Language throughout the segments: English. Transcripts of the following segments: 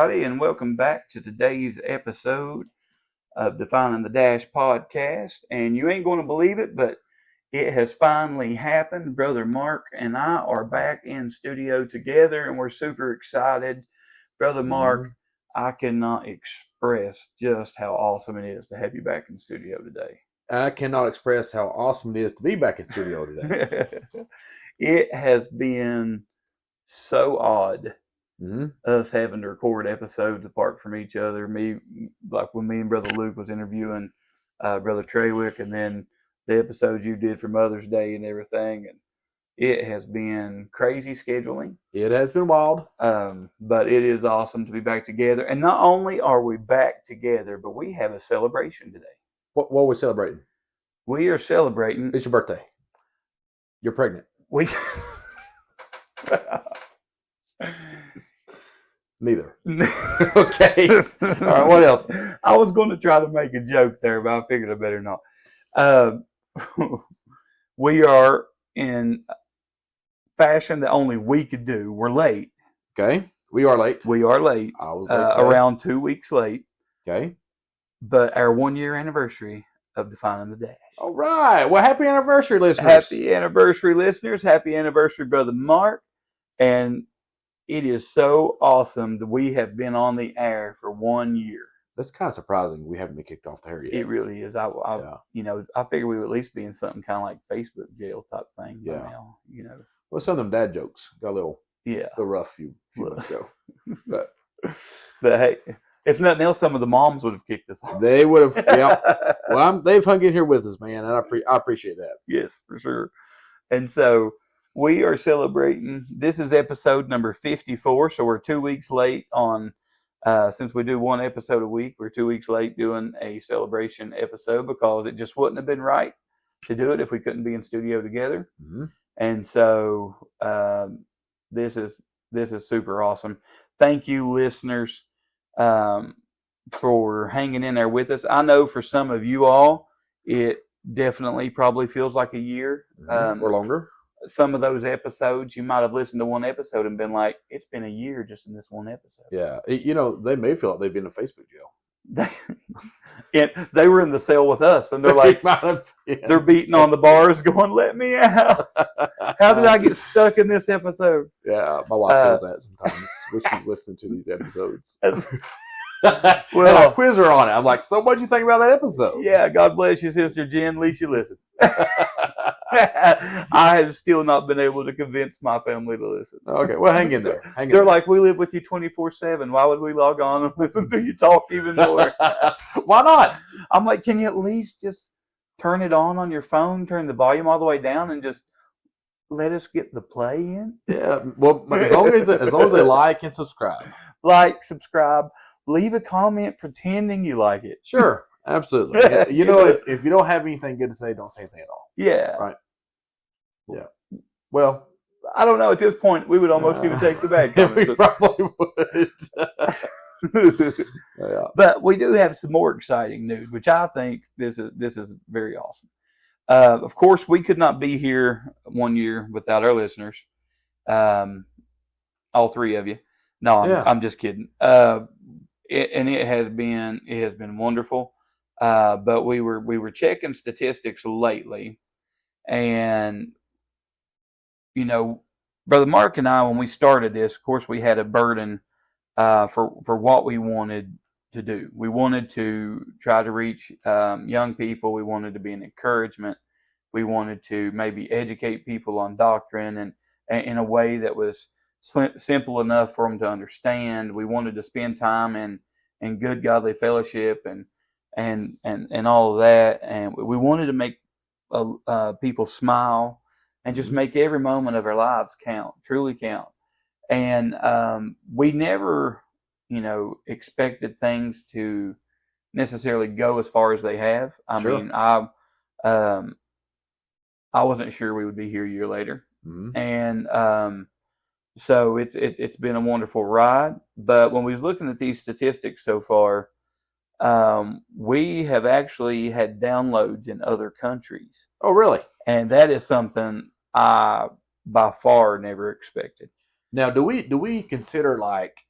everybody, and welcome back to today's episode of Defining the Dash podcast. And you ain't going to believe it, but it has finally happened. Brother Mark and I are back in studio together, and we're super excited. Brother Mark, I cannot express just how awesome it is to have you back in studio today. I cannot express how awesome it is to be back in studio today. It has been so odd. Us having to record episodes apart from each other. Me, like when me and Brother Luke was interviewing Brother Treywick, and then the episodes you did for Mother's Day and everything. And it has been crazy scheduling. It has been wild. But it is awesome to be back together. And not only are we back together, but we have a celebration today. What are we celebrating? We are celebrating. It's your birthday. You're pregnant. Neither. Okay. All right, what else? I was going to try to make a joke there, but I figured I better not. We are in fashion that only we could do. We're late. Okay. We are late. We are late. I was late around 2 weeks late. Okay. But our 1 year anniversary of Defining the Dash. All right. Well, happy anniversary, listeners. Happy anniversary, listeners. Happy anniversary, Brother Mark. And it is so awesome that we have been on the air for 1 year. That's kind of surprising. We haven't been kicked off the air yet. It really is. I figured we would at least be in something kind of like Facebook jail type thing. Yeah. By now, Well, some of them dad jokes got a little rough few months ago. But hey, if nothing else, some of the moms would have kicked us off. They would have. Yeah. Well, they've hung in here with us, man, and I appreciate that. Yes, for sure. And so we are celebrating. This is episode number 54, so we're 2 weeks late on. Since we do one episode a week, we're 2 weeks late doing a celebration episode because it just wouldn't have been right to do it if we couldn't be in studio together. Mm-hmm. And so this is super awesome. Thank you, listeners, for hanging in there with us. I know for some of you all, it definitely probably feels like a year or longer. Some of those episodes, you might have listened to one episode and been like, it's been a year just in this one episode. Yeah. They may feel like they've been in Facebook jail. They were in the cell with us, and they're like, they're beating on the bars going, let me out. How did I get stuck in this episode? Yeah, my wife feels that sometimes when she's listening to these episodes. Well, and I quiz her on it. I'm like, so what'd you think about that episode? Yeah, God bless you, Sister Jen. At least you listen. I have still not been able to convince my family to listen. Okay, well, hang in there. They're like, we live with you 24/7. Why would we log on and listen to you talk even more? Why not? I'm like, can you at least just turn it on your phone, turn the volume all the way down, and just let us get the play in? Yeah, well, as long as they like and subscribe. Like, subscribe, leave a comment pretending you like it. Sure, absolutely. If you don't have anything good to say, don't say anything at all. Yeah. Right. Yeah. Well, I don't know. At this point, we would almost even take the bad comments. We probably would. Yeah. But we do have some more exciting news, which I think this is very awesome. Of course, we could not be here 1 year without our listeners. All three of you. No, I'm just kidding. It has been wonderful. But we were checking statistics lately, and Brother Mark and I, when we started this, of course, we had a burden for what we wanted to do. We wanted to try to reach young people. We wanted to be an encouragement. We wanted to maybe educate people on doctrine and in a way that was simple enough for them to understand. We wanted to spend time in good godly fellowship and all of that. And we wanted to make people smile and just make every moment of our lives count, truly count. And we never, expected things to necessarily go as far as they have. I mean, I wasn't sure we would be here a year later. Mm-hmm. And so it's been a wonderful ride. But when we was looking at these statistics so far, we have actually had downloads in other countries. Oh, really? And that is something I by far never expected. Now, do we consider like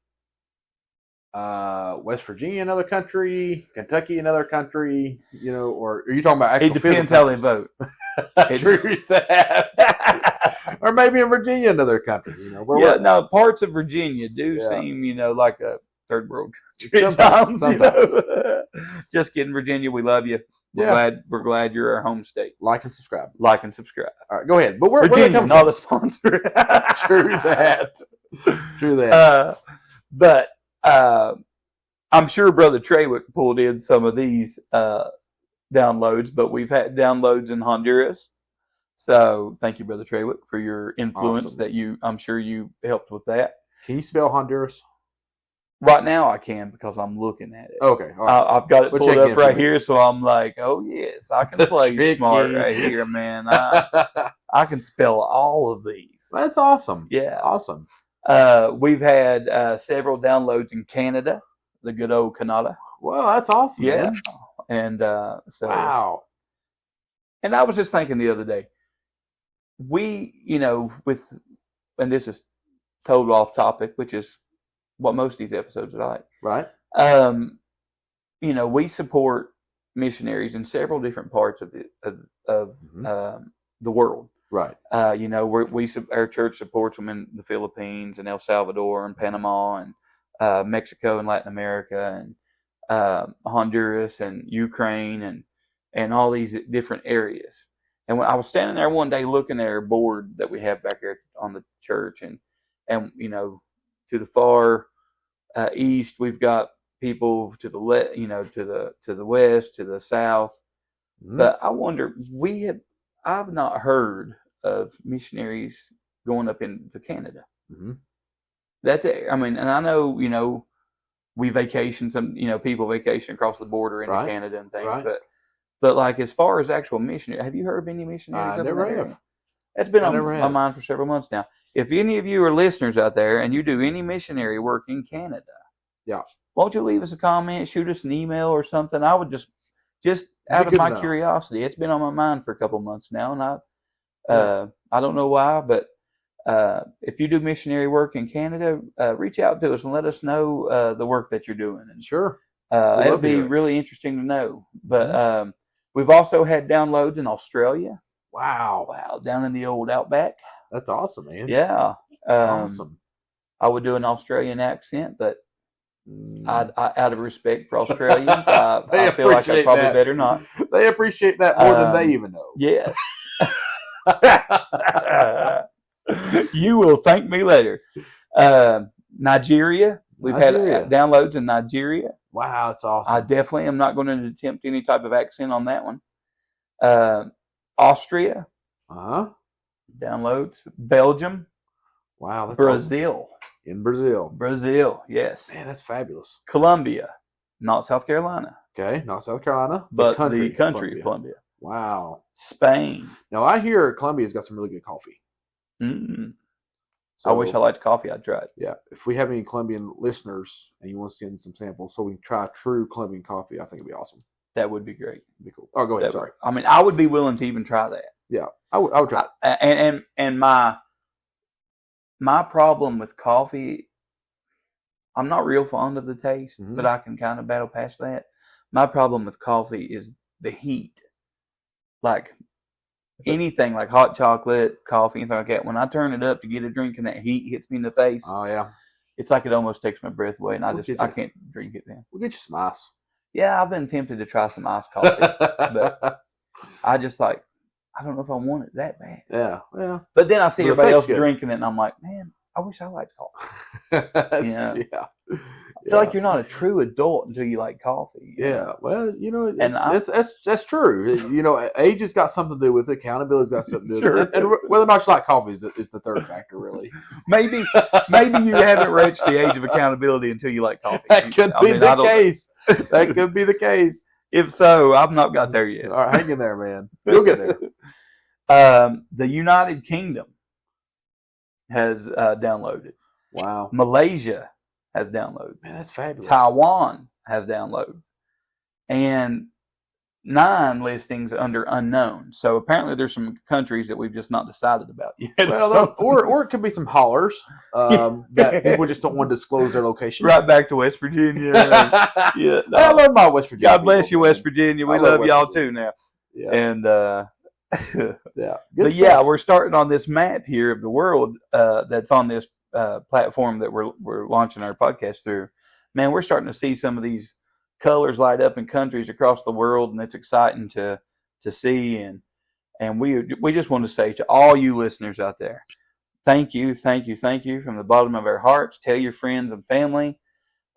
West Virginia, another country, Kentucky, another country, or are you talking about actual It depends how they vote. True that. Or maybe in Virginia, another country, Yeah, no, parts of Virginia do seem, like a third world country. Sometimes. Just kidding, Virginia, we love you. We're glad you're our home state. Like and subscribe. All right, go ahead. But Virginia, where not a sponsor. True that. But I'm sure Brother Treywick pulled in some of these downloads, but we've had downloads in Honduras. So thank you, Brother Treywick, for your influence. Awesome. I'm sure you helped with that. Can you spell Honduras? Right now I can because I'm looking at it. Okay. All right. I've got it pulled up right here, so I'm like, oh yes, I can play smart right here, man. I can spell all of these. That's awesome. Yeah. Awesome. We've had several downloads in Canada, the good old Canada. Well, that's awesome. Yeah. Man. And so wow. And I was just thinking the other day, we, and this is total off topic, which is what most of these episodes are like. Right. We support missionaries in several different parts of the world. Right. Our church supports them in the Philippines and El Salvador and Panama and Mexico and Latin America and Honduras and Ukraine and all these different areas. And when I was standing there one day looking at our board that we have back here on the church, and to the far east we've got people to the to the west, to the south. Mm-hmm. But I wonder, I've not heard of missionaries going up into Canada. Mm-hmm. That's it. I mean, and I know, we vacation, people vacation across the border into Canada and things, but like as far as actual missionary, have you heard of any missionaries? I never have. That's been on my mind for several months now. If any of you are listeners out there and you do any missionary work in Canada, won't you leave us a comment, shoot us an email or something? I would just out of my curiosity, it's been on my mind for a couple months now, and I don't know why, but if you do missionary work in Canada, reach out to us and let us know the work that you're doing. And sure, it'll be really interesting to know. But we've also had downloads in Australia. Wow, down in the old outback. That's awesome, man. Yeah, awesome. I would do an Australian accent, but I out of respect for Australians, I feel like I probably better not. They appreciate that more than they even know. Yes. You will thank me later. Nigeria. We've had downloads in Nigeria. Wow, that's awesome. I definitely am not going to attempt any type of accent on that one. Austria. Downloads. Belgium. Wow, that's Brazil. Awesome. In Brazil. Brazil, yes. Man, that's fabulous. Colombia. Not South Carolina. Okay, not South Carolina. But the country of Colombia. Wow. Spain. Now, I hear Colombia's got some really good coffee. Mm-hmm. So, I wish I liked coffee. I'd try it. Yeah. If we have any Colombian listeners and you want to send some samples so we can try true Colombian coffee, I think it'd be awesome. That would be great. It'd be cool. Oh, go ahead. Sorry. I would be willing to even try that. Yeah. I would try it. And my problem with coffee, I'm not real fond of the taste, but I can kind of battle past that. My problem with coffee is the heat. Like anything like hot chocolate, coffee, anything like that. When I turn it up to get a drink and that heat hits me in the face, oh yeah, it's like it almost takes my breath away, and I can't drink it then. We'll get you some ice. Yeah, I've been tempted to try some iced coffee, but I just I don't know if I want it that bad. Yeah, well. But then I see everybody else drinking it, and I'm like, man, I wish I liked coffee. Yeah. I feel like you're not a true adult until you like coffee. Yeah, well, and that's true. Age has got something to do with it. Accountability's got something to do with it. And whether or not you like coffee is the third factor, really. Maybe you haven't reached the age of accountability until you like coffee. That could be the case. That could be the case. If so, I've not got there yet. All right, hang in there, man. You'll get there. The United Kingdom has downloaded. Wow. Malaysia has downloads. Man, that's fabulous. Taiwan has downloads. And 9 listings under unknown. So apparently there's some countries that we've just not decided about yet. Well, or it could be some haulers that people just don't want to disclose their location. Right back to West Virginia. Yeah, no. I love my West Virginia. God bless you, West Virginia. We love y'all too now. Yeah. And yeah, but stuff. Yeah, we're starting on this map here of the world that's on this platform that we're launching our podcast through. Man, we're starting to see some of these colors light up in countries across the world, and it's exciting to see. And we just want to say to all you listeners out there, thank you from the bottom of our hearts. Tell your friends and family.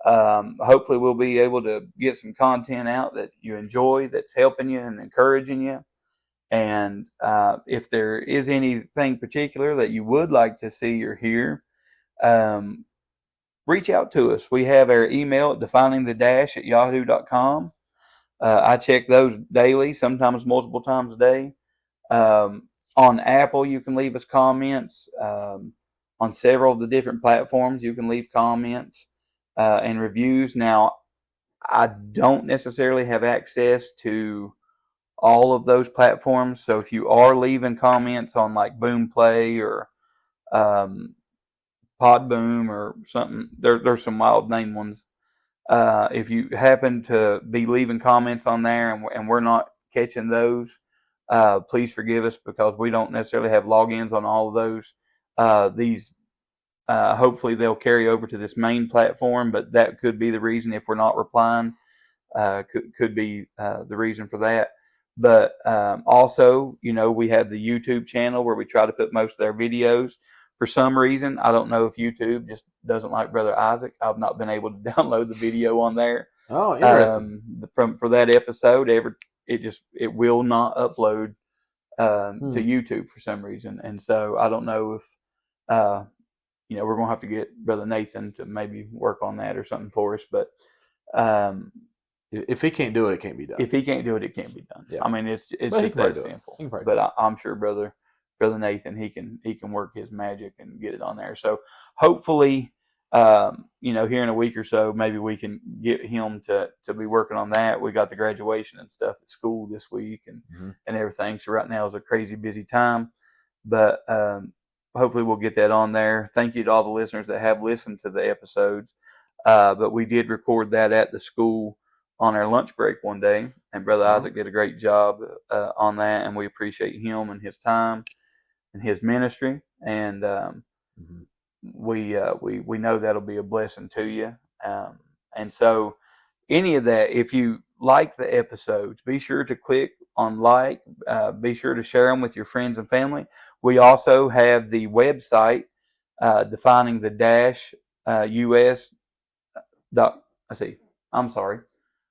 Hopefully we'll be able to get some content out that you enjoy, that's helping you and encouraging you. And if there is anything particular that you would like to see or hear, reach out to us. We have our email at definingthedash@yahoo.com. I check those daily, sometimes multiple times a day. On Apple, you can leave us comments. On several of the different platforms, you can leave comments and reviews. Now, I don't necessarily have access to all of those platforms, so if you are leaving comments on like Boomplay or Podboom or something, there's some wild name ones. If you happen to be leaving comments on there and we're not catching those, please forgive us because we don't necessarily have logins on all of those. These hopefully they'll carry over to this main platform, but that could be the reason if we're not replying. Could be the reason for that. But also, we have the YouTube channel where we try to put most of their videos. For some reason, I don't know if YouTube just doesn't like Brother Isaac. I've not been able to download the video on there. Oh, interesting. For that episode, it will not upload to YouTube for some reason, and so I don't know if we're gonna have to get Brother Nathan to maybe work on that or something for us. But if he can't do it, it can't be done. If he can't do it, it can't be done. Yeah. I mean, it's just that simple. But I'm sure Brother Nathan, he can work his magic and get it on there. So hopefully, here in a week or so, maybe we can get him to be working on that. We got the graduation and stuff at school this week and everything. So right now is a crazy busy time, but hopefully we'll get that on there. Thank you to all the listeners that have listened to the episodes. But we did record that at the school on our lunch break one day, and Brother Isaac did a great job on that, and we appreciate him and his time and his ministry, and we know that'll be a blessing to you. And so any of that, if you like the episodes, be sure to click on like, be sure to share them with your friends and family. We also have the website, Defining the Dash US. I'm sorry.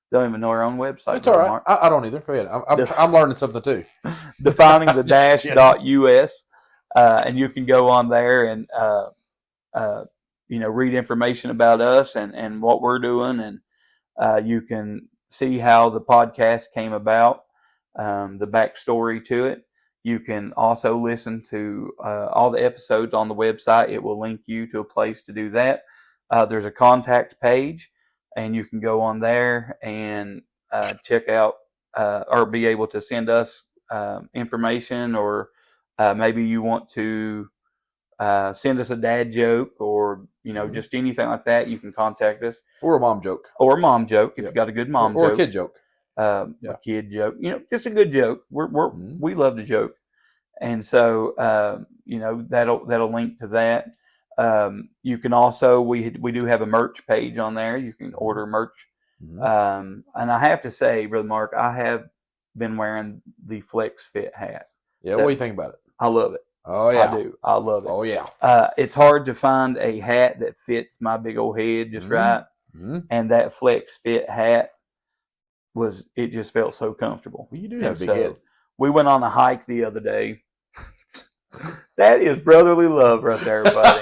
Don't even know our own website. It's all right. I don't either. Go ahead. I'm learning something too. DefiningTheDash.us. And you can go on there and, read information about us and what we're doing. And you can see how the podcast came about, the backstory to it. You can also listen to all the episodes on the website. It will link you to a place to do that. There's a contact page, and you can go on there and check out or be able to send us information, or maybe you want to send us a dad joke or, just anything like that. You can contact us. Or a mom joke. If you've got a good mom joke. Or a kid joke. A kid joke. Just a good joke. We love to joke. And so, that'll link to that. You can also, we do have a merch page on there. You can order merch. And I have to say, Brother Mark, I have been wearing the Flex Fit hat. Yeah, what do you think about it? I love it. Oh, yeah. I do. I love it. Oh, yeah. It's hard to find a hat that fits my big old head just right. And that Flex Fit hat it just felt so comfortable. Well, you do have a big head. We went on a hike the other day. That is brotherly love right there, buddy.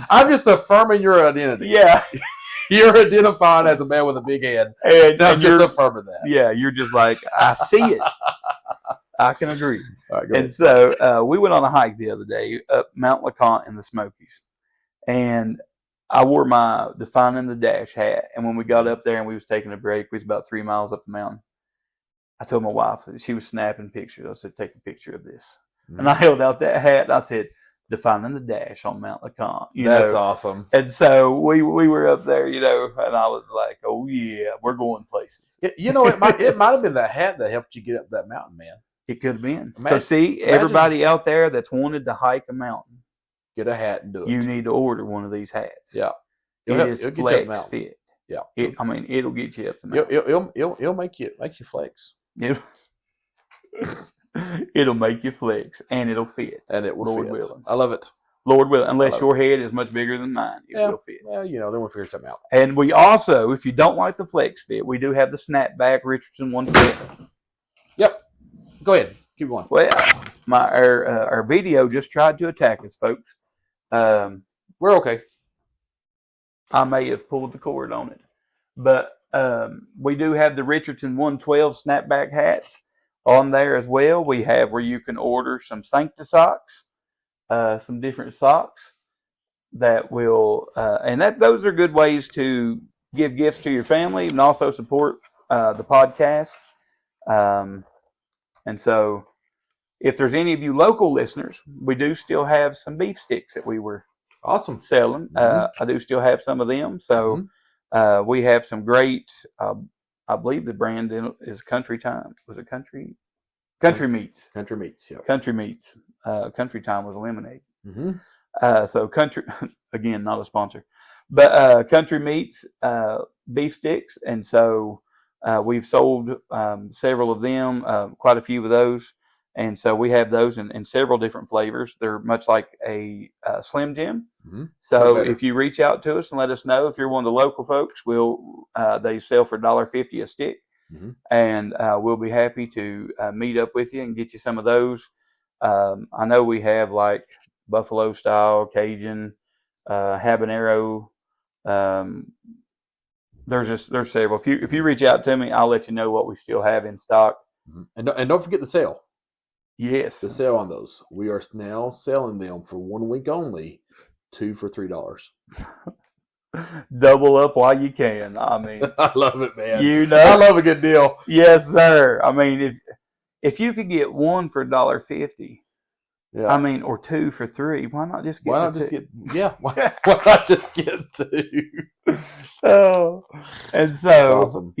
I'm just affirming your identity. Yeah. You're identified as a man with a big head. And I'm just affirming that. Yeah, you're just like, I see it. I can agree. All right, go and ahead. So we went on a hike the other day up Mount LeConte in the Smokies. And I wore my Defining the Dash hat. And when we got up there and we was taking a break, we was about 3 miles up the mountain. I told my wife, she was snapping pictures. I said, take a picture of this. And I held out that hat and I said, defining the dash on Mount LeConte. That's awesome. And so we were up there, and I was like, oh yeah, we're going places. It might have been the hat that helped you get up that mountain, man. It could have been. Everybody out there that's wanted to hike a mountain, get a hat and do it. You need to order one of these hats. Yeah. It is flex fit. Yeah. It'll get you up the mountain. It'll make you flex. It'll make you flex, and it'll fit. And it will Lord fit. willing. I love it. Lord willing. Unless your head is much bigger than mine, it will fit. Well, then we'll figure something out. And we also, if you don't like the flex fit, we do have the snapback Richardson 112. Yep. Go ahead. Keep going. Well, our video just tried to attack us, folks. We're okay. I may have pulled the cord on it. But we do have the Richardson 112 snapback hats on there as well. We have where you can order some Sancta socks, some different socks that will, those are good ways to give gifts to your family and also support the podcast. And so if there's any of you local listeners, we do still have some beef sticks that we were selling. I do still have some of them. So we have some great, I believe the brand is Country Time. Was it Country? Country Meats. Country Meats, yeah. Country Meats. Country Time was lemonade. Mm-hmm. So Country, again, not a sponsor, but Country Meats beef sticks. And so we've sold several of them, quite a few of those. And so we have those in several different flavors. They're much like a Slim Jim. Mm-hmm. So if you reach out to us and let us know if you're one of the local folks, they sell for $1.50 a stick. Mm-hmm. And we'll be happy to meet up with you and get you some of those. I know we have like Buffalo style, Cajun, habanero. There's several. If you reach out to me, I'll let you know what we still have in stock. Mm-hmm. And don't forget the sale. Yes. The sale on those. We are now selling them for 1 week only, 2 for $3. Double up while you can. I mean, I love it, man. I love a good deal. Yes, sir. I mean, if you could get one for $1.50, yeah. I mean, or 2 for $3, why not just get? Why not just get 2? Oh, and so that's awesome.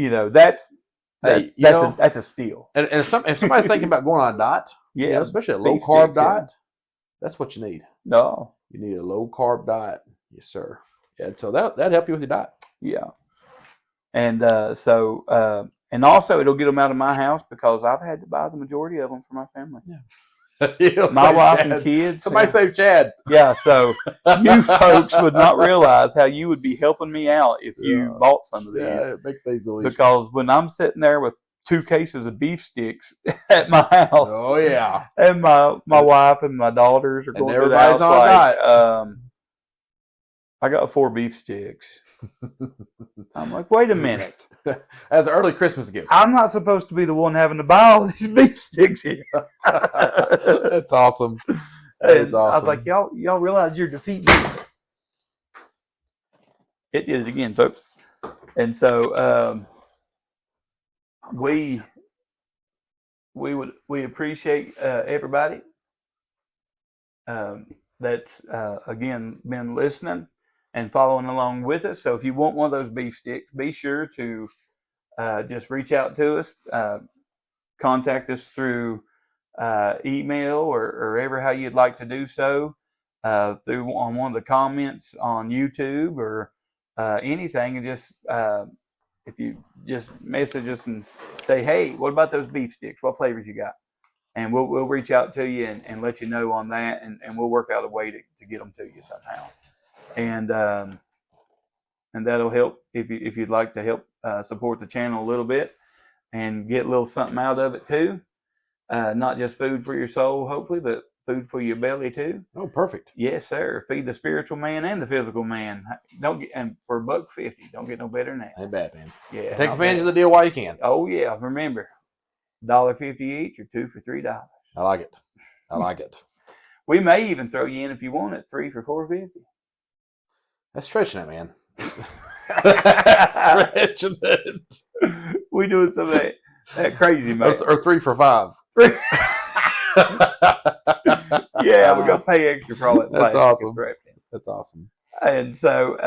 That's a steal. And if somebody's thinking about going on a diet, especially a low carb diet, that's what you need. No, you need a low carb diet, yes, sir. Yeah, so that'd help you with your diet. Yeah, and and also it'll get them out of my house because I've had to buy the majority of them for my family. Yeah, my wife Chad. And kids. Somebody save Chad. Yeah, so you folks would not realize how you would be helping me out if you bought some of these. Yeah, it makes things easier. Because when I'm sitting there with 2 cases of beef sticks at my house, oh yeah, and my wife and my daughters are going through the house on diet. I got 4 beef sticks. I'm like, wait a minute. As an early Christmas gift. I'm not supposed to be the one having to buy all these beef sticks here. That's awesome. That's awesome. I was like, y'all realize you're defeating me. It did it again, folks. And so we appreciate everybody that's again been listening and following along with us. So if you want one of those beef sticks, be sure to just reach out to us, contact us through email or ever how you'd like to do so, through on one of the comments on YouTube or anything, and just if you just message us and say, hey, what about those beef sticks? What flavors you got? And we'll reach out to you and let you know on that, and we'll work out a way to get them to you somehow. And that'll help if you'd like to help support the channel a little bit and get a little something out of it too. Not just food for your soul, hopefully, but food for your belly too. Oh, perfect. Yes, sir. Feed the spiritual man and the physical man. And for $1.50, don't get no better than that. Ain't bad, man. Yeah. Take advantage of the deal while you can. Oh yeah. Remember, $1.50 each or 2 for $3. I like it. I like it. We may even throw you in if you want it 3 for $4.50. That's stretching it, man. That's stretching it. We doing some of that. That crazy man. Or 3 for $5. Yeah, we're gonna pay extra for all that. That's awesome. That's awesome. And so,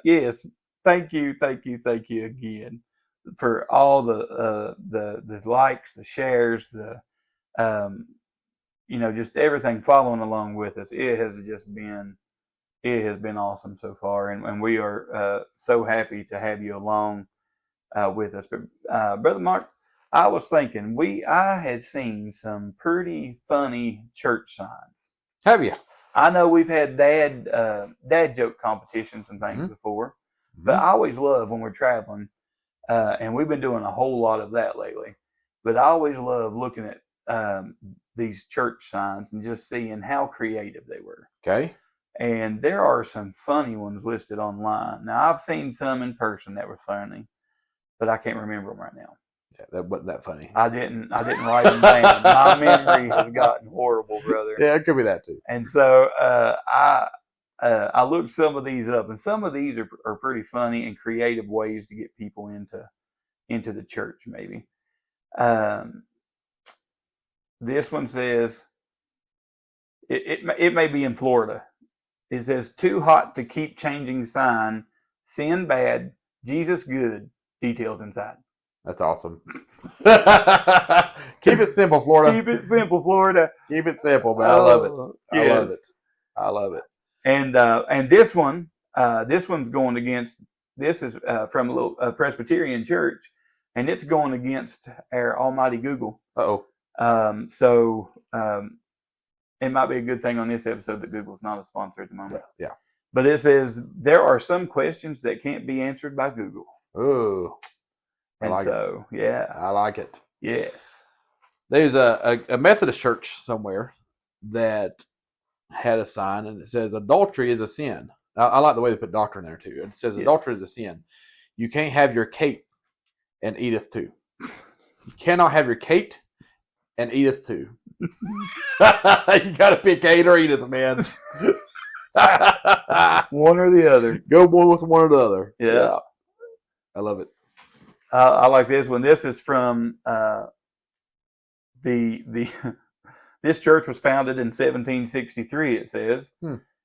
yes, thank you again for all the likes, the shares, the just everything following along with us. It has been awesome so far, and we are so happy to have you along with us. But Brother Mark, I was thinking I had seen some pretty funny church signs. Have you? I know we've had dad joke competitions and things before, but I always love when we're traveling, and we've been doing a whole lot of that lately. But I always love looking at these church signs and just seeing how creative they were. Okay. And there are some funny ones listed online. Now, I've seen some in person that were funny, but I can't remember them right now. Yeah, that wasn't that funny. I didn't write them down. My memory has gotten horrible, brother. Yeah, it could be that too. And so I looked some of these up, and some of these are pretty funny and creative ways to get people into the church. Maybe this one says it may be in Florida. It says, "Too hot to keep changing sign. Sin bad. Jesus good. Details inside." That's awesome. Keep it simple, Florida. Keep it simple, Florida. Keep it simple, man. I love it. Yes. I love it. I love it. And this one's going against. This is from a little Presbyterian church, and it's going against our almighty Google. So it might be a good thing on this episode that Google's not a sponsor at the moment. Yeah. But it says there are some questions that can't be answered by Google. Ooh. And yeah. I like it. Yes. There's a Methodist church somewhere that had a sign, and it says adultery is a sin. I like the way they put doctrine there too. It says adultery is a sin. You can't have your cake and eateth too. You cannot have your cake and eateth too. You got to pick ate or eateth, man. One or the other. Go one with one or the other. Yeah. I love it. I like this one. This is from this church was founded in 1763. It says,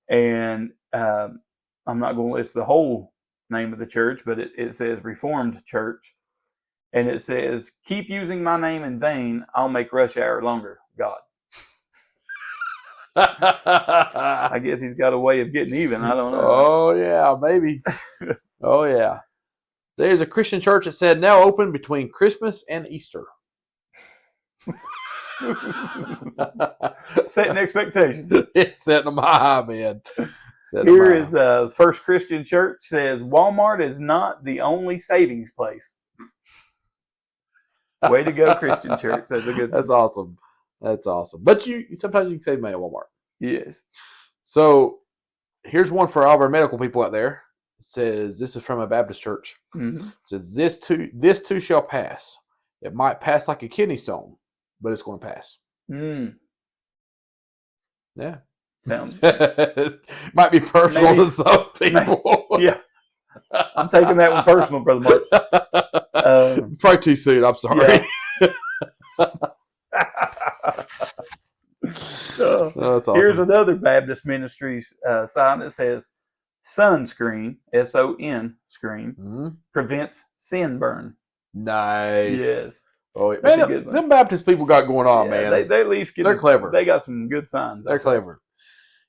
and I'm not going to list the whole name of the church, but it says Reformed Church, and it says, "Keep using my name in vain. I'll make rush hour longer, God." I guess he's got a way of getting even. I don't know. Oh yeah, maybe. Oh yeah. There's a Christian church that said now open between Christmas and Easter. Setting expectations. It's setting them high, man. Here is the First Christian Church says Walmart is not the only savings place. Way to go, Christian Church. That's a good. That's awesome. That's awesome. But sometimes you can save money at Walmart. Yes. So here's one for all of our medical people out there. It says, this is from a Baptist church. Mm-hmm. It says, this too shall pass. It might pass like a kidney stone, but it's going to pass. Yeah. Sounds. Might be personal to some people. Yeah. I'm taking that one personal, Brother Mark. Probably too soon. I'm sorry. Yeah. That's awesome. Here's another Baptist Ministries sign that says sunscreen, S-O-N screen, prevents sin burn. Nice. Yes. Oh, man, them Baptist people got going on, man. They at least they're clever. They got some good signs. They're clever.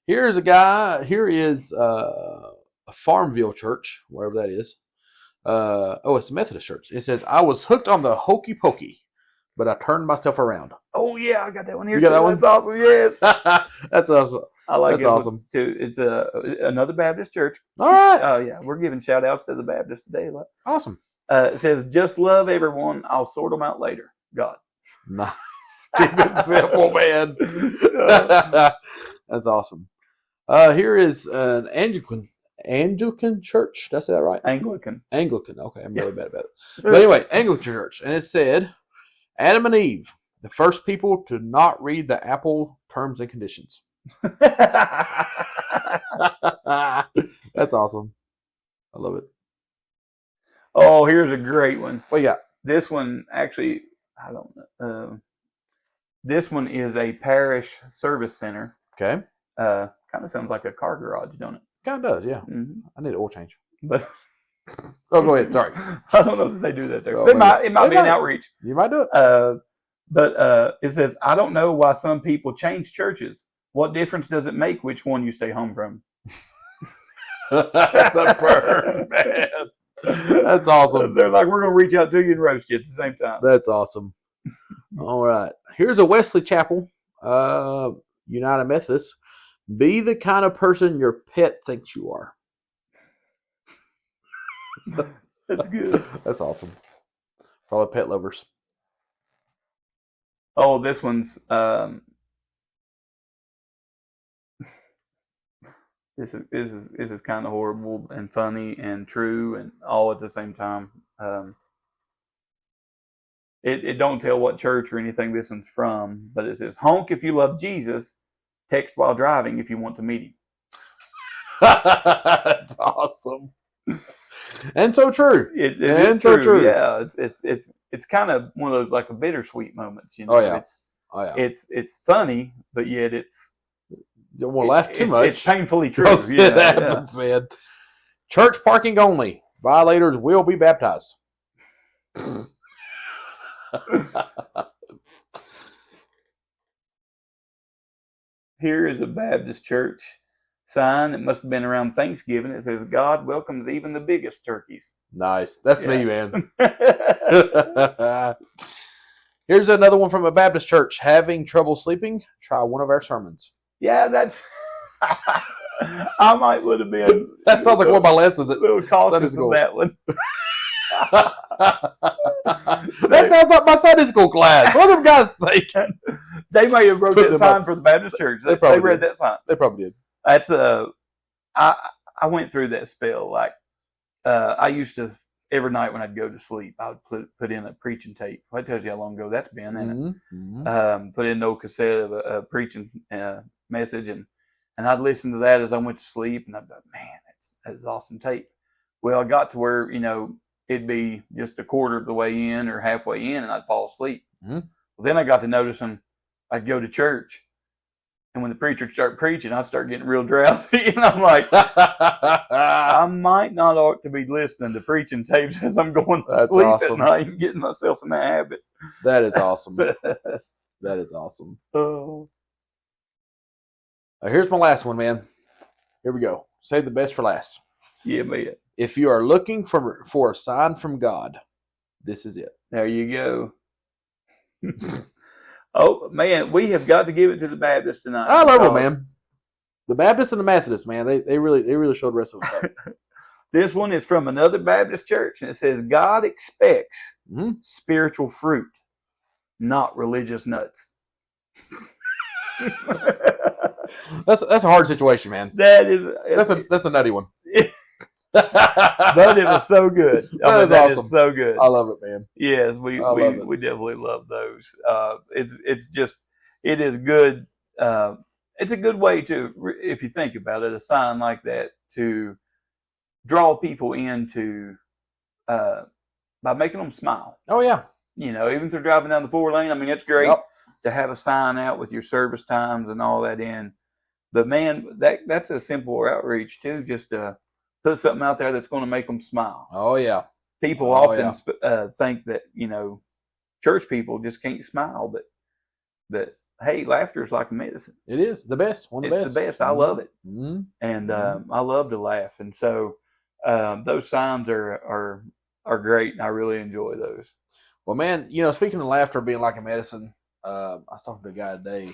Here's a guy. Here is a Farmville church, wherever that is. It's a Methodist church. It says, "I was hooked on the hokey pokey, but I turned myself around." Oh yeah, I got that one here. You got that one? That's awesome. Yes, that's awesome. I like that's it awesome too. It's another Baptist church. All right. Oh yeah, we're giving shout outs to the Baptists today. Awesome. It says, "Just love everyone. I'll sort them out later." God. Nice. Keep it simple, man. That's awesome. Here is an Anglican church. Did I say that right? Anglican. Okay, I'm really bad about it. But anyway, Anglican church. And it said, Adam and Eve, the first people to not read the Apple terms and conditions. That's awesome. I love it. Oh, here's a great one. What you got? This one, actually, I don't know. This one is a parish service center. Okay. Kind of sounds like a car garage, don't it? Kind of does, yeah. Mm-hmm. I need an oil change. But oh, go ahead. Sorry. I don't know that they do that there. Oh, It might be an outreach. You might do it. But it says, I don't know why some people change churches. What difference does it make which one you stay home from? That's a burn, man. That's awesome. They're like, we're going to reach out to you and roast you at the same time. That's awesome. All right. Here's a Wesley Chapel, United Methodist. Be the kind of person your pet thinks you are. That's good. That's awesome. For all the pet lovers. Oh, this one's this is kind of horrible and funny and true and all at the same time. It don't tell what church or anything this one's from, but it says, honk if you love Jesus, text while driving if you want to meet him. That's awesome. And so true. It is so true. true. Yeah, it's kind of one of those like a bittersweet moments, you know. Oh, yeah. It's funny, but yet you don't want to laugh too much. It's painfully true. It happens, man. Church parking only. Violators will be baptized. Here is a Baptist church sign. It must have been around Thanksgiving. It says, God welcomes even the biggest turkeys. Nice. That's me, man. Here's another one from a Baptist church. Having trouble sleeping? Try one of our sermons. Yeah, that's... I might would have been... That sounds like one of my lessons at a little cautious Sunday of that one. That sounds like my Sunday school class. What are them guys thinking? They may have wrote that sign for the Baptist church. They read that sign. They probably did. That's I went through that spell. Like I used to every night when I'd go to sleep, I would put in a preaching tape. Well, that tells you how long ago that's been. And put in no cassette of a preaching message, and I'd listen to that as I went to sleep, and I'd go, man, that's awesome tape. Well, I got to where it'd be just a quarter of the way in or halfway in, and I'd fall asleep. Mm-hmm. Well, then I got to noticing I'd go to church, and when the preacher would start preaching, I'd start getting real drowsy, and I'm like, I might not ought to be listening to preaching tapes as I'm going to sleep at night and getting myself in that habit. That is awesome. That is awesome. Oh. Here's my last one, man. Here we go. Save the best for last. Yeah, man. If you are looking for a sign from God, this is it. There you go. Oh, man, we have got to give it to the Baptists tonight. I love them, man. The Baptists and the Methodists, man, they really showed the rest of us up. This one is from another Baptist church, and it says, God expects spiritual fruit, not religious nuts. That's a hard situation, man. That's a nutty one. But it was so good. That awesome. Is so good. I love it, man. Yes, we definitely love those. It is good. It's a good way to, if you think about it, a sign like that to draw people into by making them smile. Oh yeah. Even through driving down the 4-lane. I mean, it's great to have a sign out with your service times and all that in. But man, that's a simple outreach too. Just to put something out there that's going to make them smile. Oh yeah. People often think that church people just can't smile, but hey, laughter is like a medicine. It is the best. It's the best. I love it, and I love to laugh, and so those signs are great, and I really enjoy those. Well, man, speaking of laughter being like a medicine, I was talking to a guy today,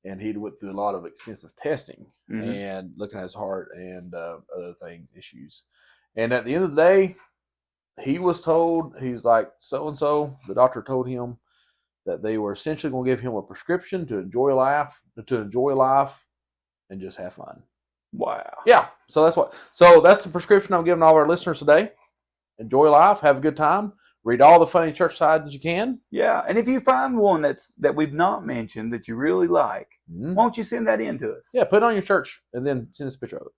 and he went through a lot of extensive testing and looking at his heart and other issues. And at the end of the day, he was told, he was like, so-and-so, the doctor told him that they were essentially going to give him a prescription to enjoy life and just have fun. Wow. Yeah. So that's the prescription I'm giving all our listeners today. Enjoy life, have a good time, read all the funny church signs you can. Yeah. And if you find one that we've not mentioned that you really like, why don't you send that in to us? Yeah, put it on your church and then send us a picture of it.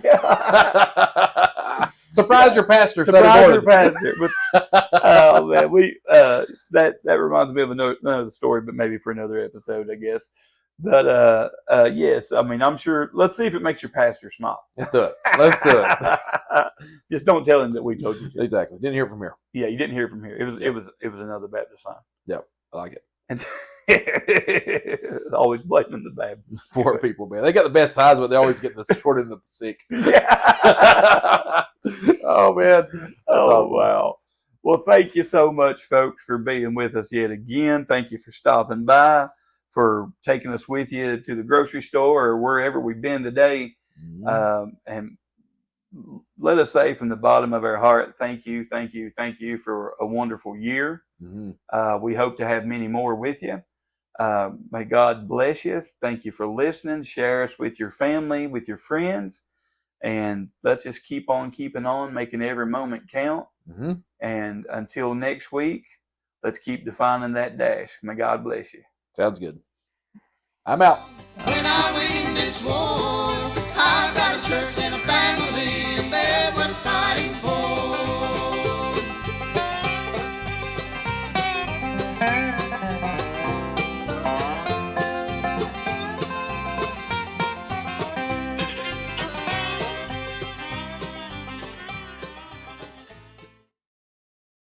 Yeah. Surprise your pastor Sunday Surprise your morning. pastor. But, oh man, that reminds me of another story, but maybe for another episode, I guess. But yes, I mean, I'm sure. Let's see if it makes your pastor smile. Let's do it. Let's do it. Just don't tell him that we told you to. Exactly. Didn't hear it from here. Yeah, you didn't hear it from here. It was another Baptist sign. Yep. I like it. And always blaming the Baptist. Poor people, man. They got the best size, but they always get the short end of the stick. Yeah. Oh man, that's awesome. Wow. Well, thank you so much, folks, for being with us yet again. Thank you for stopping by, for taking us with you to the grocery store or wherever we've been today. And let us say from the bottom of our heart, thank you for a wonderful year. We hope to have many more with you. May God bless you. Thank you for listening. Share us with your family, with your friends. And let's just keep on keeping on, making every moment count. And until next week, let's keep defining that dash. May God bless you. Sounds good. I'm out. When I win this war.